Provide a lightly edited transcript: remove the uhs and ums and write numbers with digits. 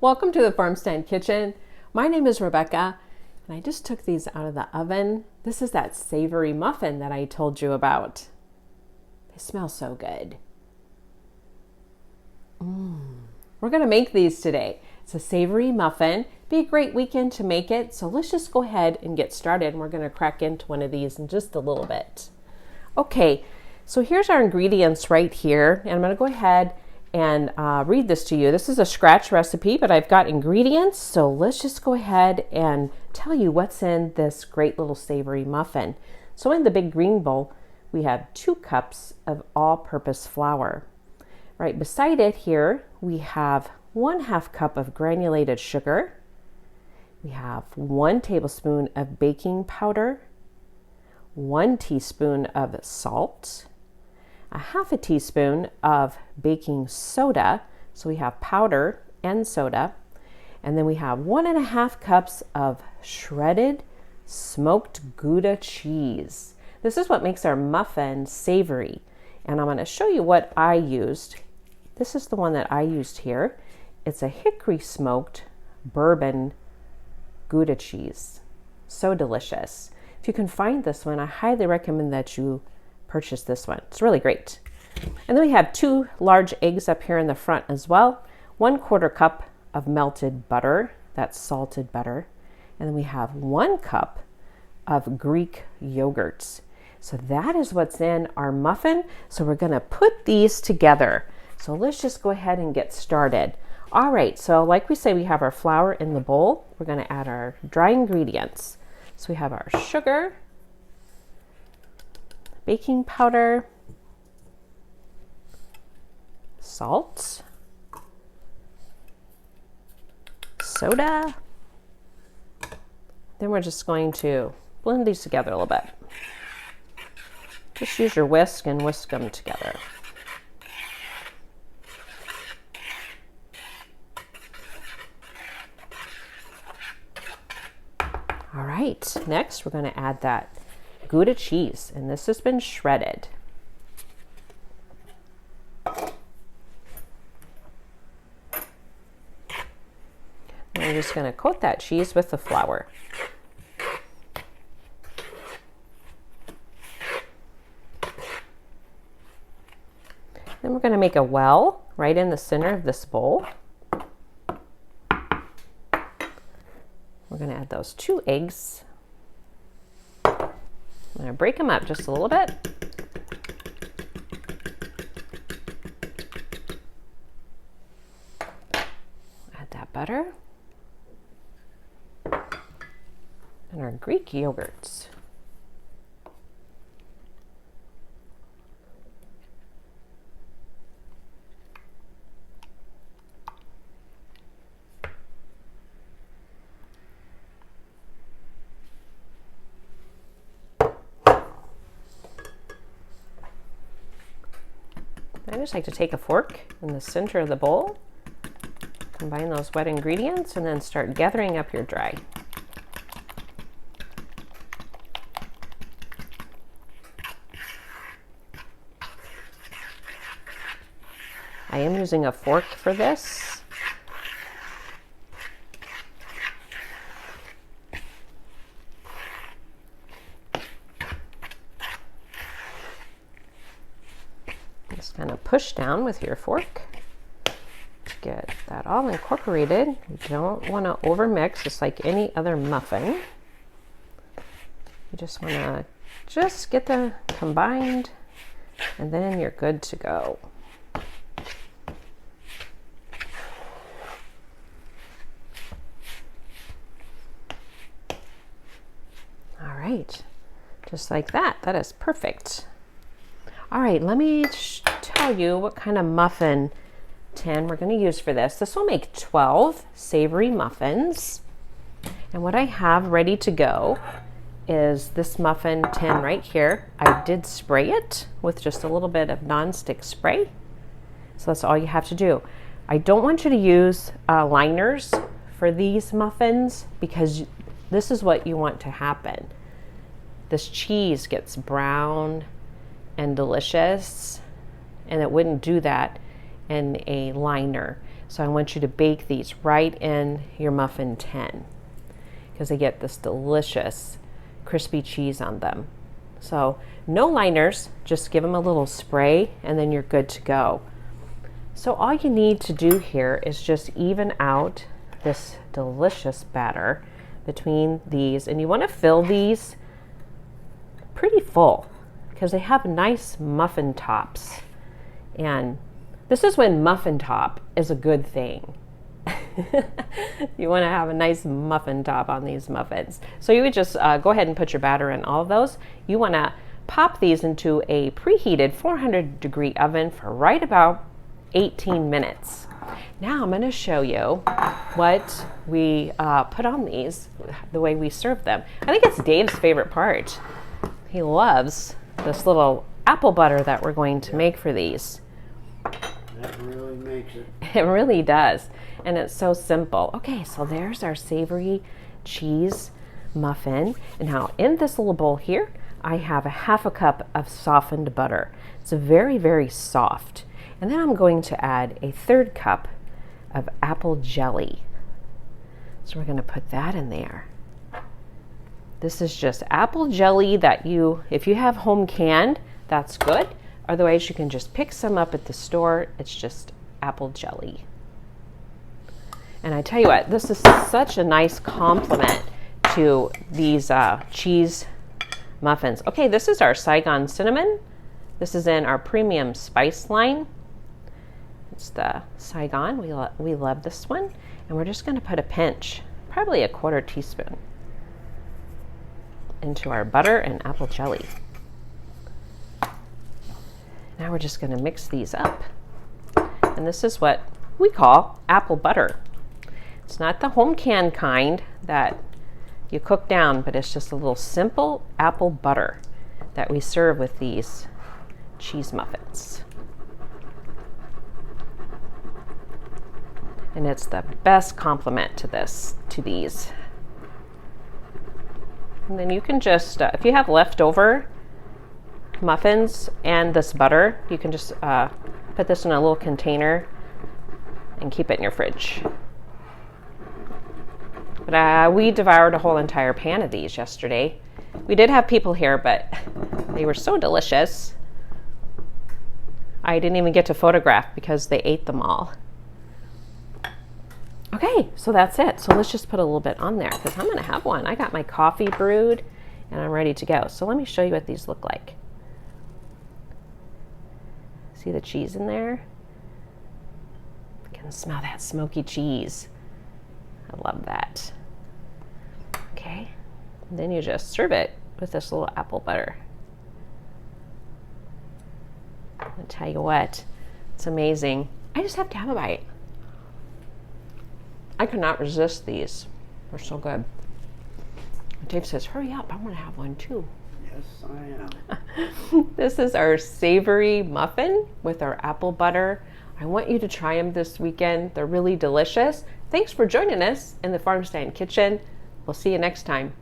Welcome to the Farm Stand Kitchen. My name is Rebecca, and I just took these out of the oven. This is that savory muffin that I told you about. They smell so good. We're going to make these today. It's a savory muffin. Be a great weekend to make it, so let's just go ahead and get started. And we're going to crack into one of these in just a little bit. Okay, so here's our ingredients right here, and I'm going to go ahead and read this to you. This is a scratch recipe, but I've got ingredients, so let's just go ahead and tell you what's in this great little savory muffin. So in the big green bowl, we have 2 cups of all-purpose flour. Right beside it here, we have 1/2 cup of granulated sugar. We have 1 tablespoon of baking powder, 1 teaspoon of salt, 1/2 teaspoon of baking soda, so we have powder and soda, and then we have 1.5 cups of shredded smoked Gouda cheese. This is what makes our muffin savory, and I'm going to show you what I used. This is the one that I used here. It's a hickory smoked bourbon Gouda cheese. So delicious. If you can find this one, I highly recommend that you purchase this one. It's really great. And then we have 2 large eggs up here in the front as well. 1/4 cup of melted butter, that's salted butter. And then we have 1 cup of Greek yogurts. So that is what's in our muffin. So we're going to put these together. So let's just go ahead and get started. All right, so like we say, we have our flour in the bowl. We're going to add our dry ingredients. So we have our sugar, baking powder, salt, soda. Then we're just going to blend these together a little bit. Just use your whisk and whisk them together. All right, next we're going to add that Gouda cheese, and this has been shredded. We're just going to coat that cheese with the flour. Then we're going to make a well right in the center of this bowl. We're going to add those 2 eggs. I'm going to break them up just a little bit. Add that butter. And our Greek yogurts. I just like to take a fork in the center of the bowl, combine those wet ingredients, and then start gathering up your dry. I am using a fork for this. Just kind of push down with your fork to get that all incorporated. You don't want to overmix, just like any other muffin. You just want to get them combined, and then you're good to go. All right, just like that. That is perfect. All right, let me tell you what kind of muffin tin we're going to use for this. This will make 12 savory muffins. And what I have ready to go is this muffin tin right here. I did spray it with just a little bit of nonstick spray. So that's all you have to do. I don't want you to use liners for these muffins because this is what you want to happen. This cheese gets brown and delicious, and it wouldn't do that in a liner. So I want you to bake these right in your muffin tin because they get this delicious crispy cheese on them. So no liners, just give them a little spray and then you're good to go. So all you need to do here is just even out this delicious batter between these, and you want to fill these pretty full because they have nice muffin tops, and this is when muffin top is a good thing. You want to have a nice muffin top on these muffins. So you would just go ahead and put your batter in all of those. You want to pop these into a preheated 400-degree oven for right about 18 minutes. Now I'm going to show you what we put on these, the way we serve them. I think it's Dave's favorite part. He loves this little apple butter that we're going to make for these. That really makes it. It really does. And it's so simple. Okay, so there's our savory cheese muffin. And now in this little bowl here, I have a half a cup of softened butter. It's very, very soft. And then I'm going to add a 1/3 cup of apple jelly. So we're going to put that in there. This is just apple jelly that if you have home canned, that's good. Otherwise, you can just pick some up at the store. It's just apple jelly. And I tell you what, this is such a nice complement to these cheese muffins. Okay, this is our Saigon cinnamon. This is in our premium spice line. It's the Saigon. We love this one. And we're just going to put a pinch, probably a 1/4 teaspoon, into our butter and apple jelly. Now we're just going to mix these up. And this is what we call apple butter. It's not the home canned kind that you cook down, but it's just a little simple apple butter that we serve with these cheese muffins. And it's the best complement to these. And then you can just, if you have leftover muffins and this butter, you can just put this in a little container and keep it in your fridge. But we devoured a whole entire pan of these yesterday. We did have people here, but they were so delicious. I didn't even get to photograph because they ate them all. Okay, so that's it. So let's just put a little bit on there because I'm going to have one. I got my coffee brewed and I'm ready to go. So let me show you what these look like. See the cheese in there? I can smell that smoky cheese. I love that. Okay, and then you just serve it with this little apple butter. I'll tell you what, it's amazing. I just have to have a bite. I could not resist these. They're so good. Dave says, hurry up, I want to have one too. Yes, I am. This is our savory muffin with our apple butter. I want you to try them this weekend. They're really delicious. Thanks for joining us in the Farm Stand Kitchen. We'll see you next time.